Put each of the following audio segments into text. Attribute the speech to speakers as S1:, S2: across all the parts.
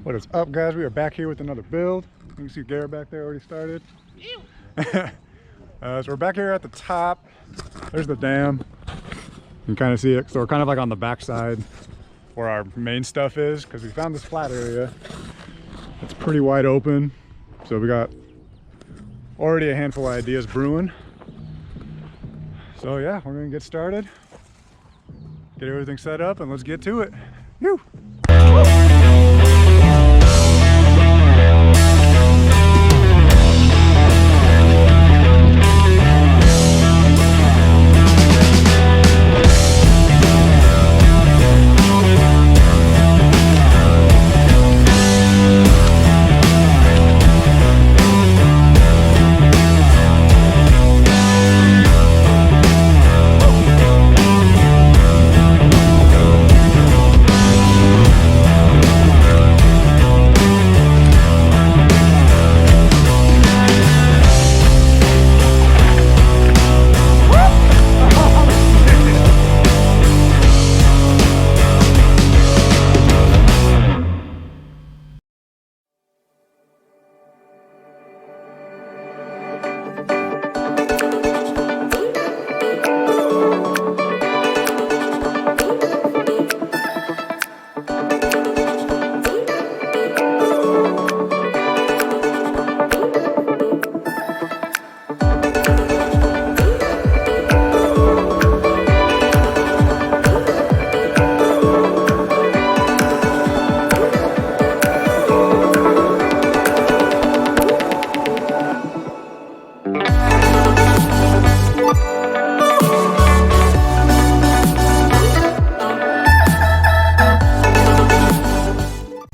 S1: What is up, guys? We are back here with another build. You can see Garrett back there already started. So we're back here at the top. There's the dam. You can kind of see it. So we're kind of like on the back side where our main stuff is, because we found this flat area. It's pretty wide open. So we got already a handful of ideas brewing. So yeah, we're gonna get started, get everything set up, and let's get to it. Woo!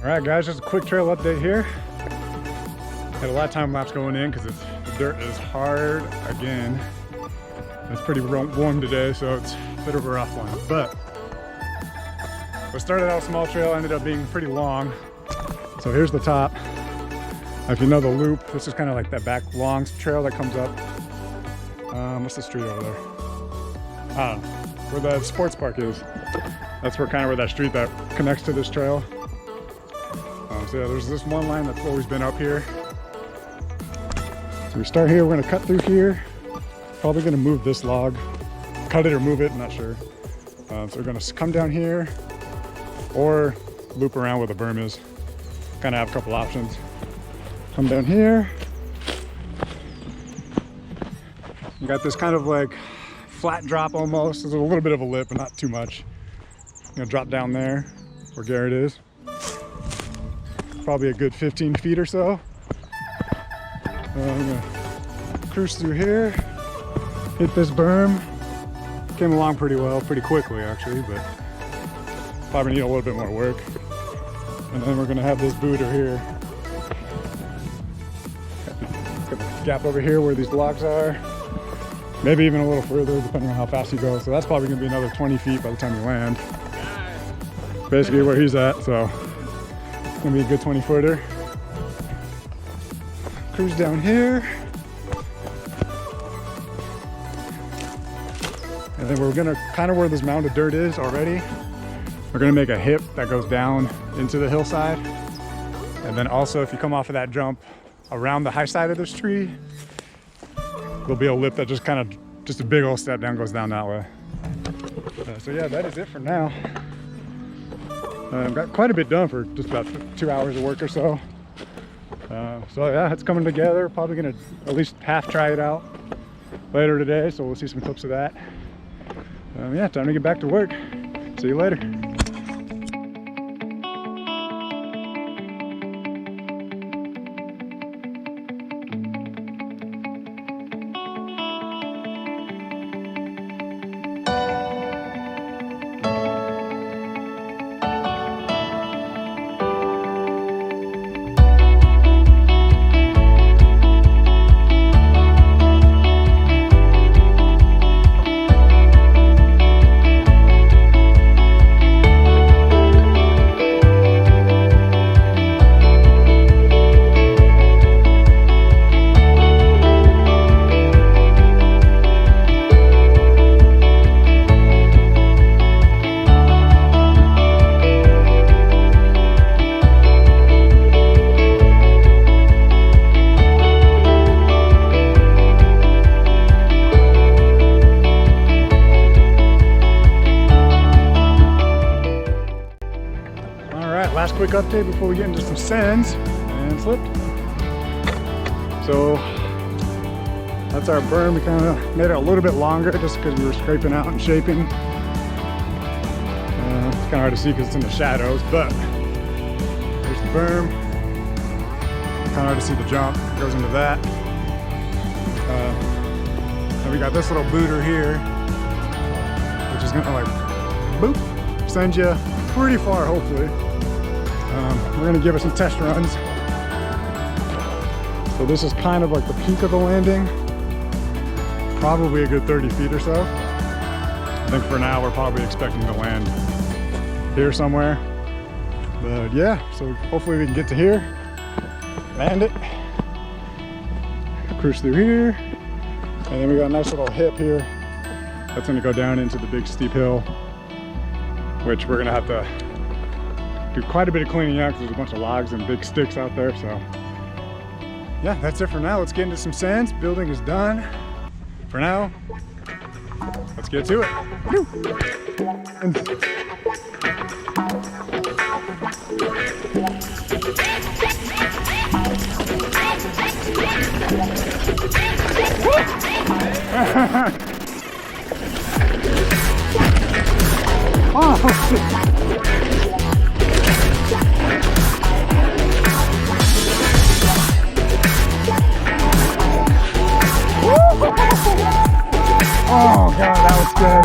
S1: Alright guys, just a quick trail update here. Had a lot of time lapse going in because the dirt is hard again. It's pretty warm today, so it's a bit of a rough one. But we started out a small trail, ended up being pretty long. So here's the top. If you know the loop, this is kind of like that back long trail that comes up. What's the street over there? Where the sports park is. That's where that street that connects to this trail. So yeah, there's this one line that's always been up here. So we start here, we're gonna cut through here. Probably gonna move this log. Cut it or move it, I'm not sure. So we're gonna come down here or loop around where the berm is. Kind of have a couple options. Come down here. You got this kind of like flat drop almost. There's a little bit of a lip, but not too much. I'm gonna drop down there where Garrett is. Probably a good 15 feet or so. I'm gonna cruise through here, hit this berm. Came along pretty well, pretty quickly actually, but probably need a little bit more work. And then we're gonna have this booter here. Got a gap over here where these logs are. Maybe even a little further depending on how fast you go. So that's probably gonna be another 20 feet by the time you land. Basically where he's at, so. Gonna be a good 20 footer. Cruise down here. And then we're gonna, kind of where this mound of dirt is already, we're gonna make a hip that goes down into the hillside. And then also if you come off of that jump around the high side of this tree, there'll be a lip that just just a big old step down, goes down that way. So yeah, that is it for now. Got quite a bit done for just about 2 hours of work or so. So yeah, it's coming together. Probably gonna at least half try it out later today, so we'll see some clips of that. Yeah, time to get back to work. See you later. right, last quick update before we get into some sends and slip. So that's our berm. We kind of made it a little bit longer just because we were scraping out and shaping. It's kind of hard to see because it's in the shadows, but there's the berm. Kind of hard to see the jump. It goes into that. And we got this little booter here, which is gonna like, boop, send you pretty far, hopefully. We're gonna give it some test runs. So this is kind of like the peak of the landing. Probably a good 30 feet or so. I think for now we're probably expecting to land here somewhere. But yeah, so hopefully we can get to here, land it, cruise through here, and then we got a nice little hip here that's gonna go down into the big steep hill, which we're gonna have to do quite a bit of cleaning out because there's a bunch of logs and big sticks out there. So yeah, that's it for now. Let's get into some sands. Building is done for now. Let's get to it. Oh, shit. Oh god, that was good.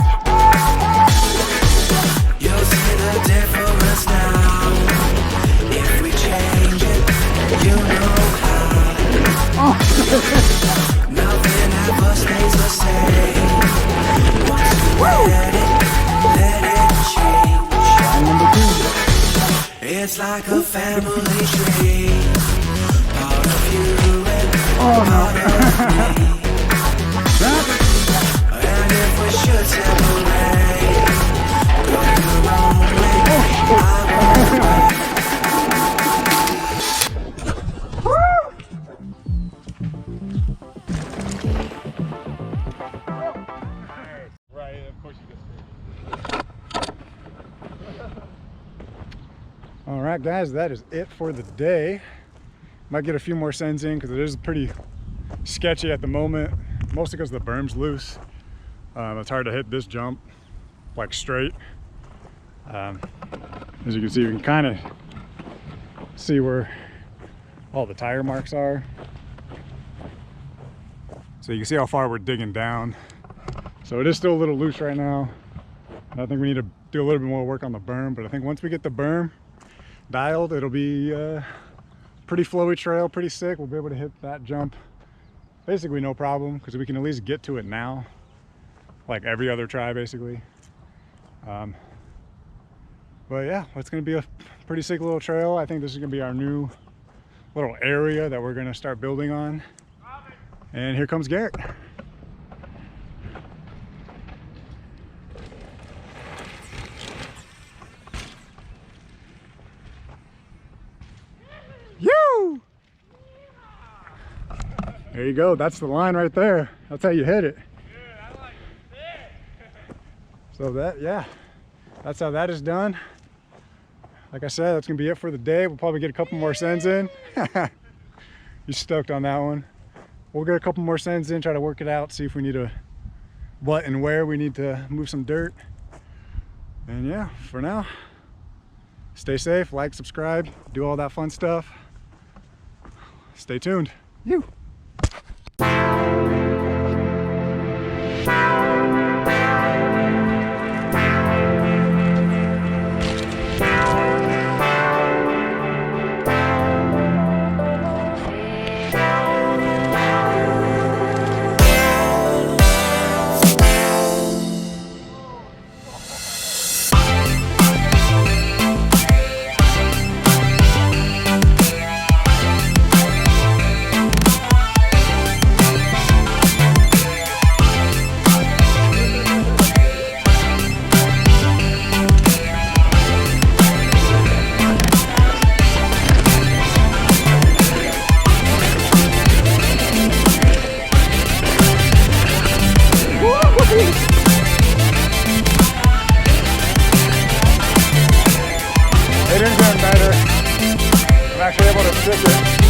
S2: You'll see the difference now. If we change it, you know how.
S1: Oh.
S2: Nothing ever stays the same. Once you let it change. It's like a family tree. Part of you and part of me. And if we should separate, go your own way, I
S1: Right, of course you just. All right, guys, that is it for the day. Might get a few more sends in because it is pretty sketchy at the moment, mostly because the berm's loose. It's hard to hit this jump like straight. As you can see, you can kind of see where all the tire marks are. So you can see how far we're digging down. So it is still a little loose right now. I think we need to do a little bit more work on the berm, but I think once we get the berm dialed, it'll be a pretty flowy trail, pretty sick. We'll be able to hit that jump basically no problem because we can at least get to it now, like every other try basically. But yeah, it's gonna be a pretty sick little trail. I think this is gonna be our new little area that we're gonna start building on. And here comes Garrett. You! There you go. That's the line right there. That's how you hit it.
S3: Dude, I like it.
S1: So that, yeah, that's how that is done. Like I said, that's gonna be it for the day. We'll probably get a couple more sends in. You stoked on that one. We'll get a couple more sends in, try to work it out, see if we need what and where we need to move some dirt. And yeah, for now, stay safe, like, subscribe, do all that fun stuff. Stay tuned. You. actually able to stick it.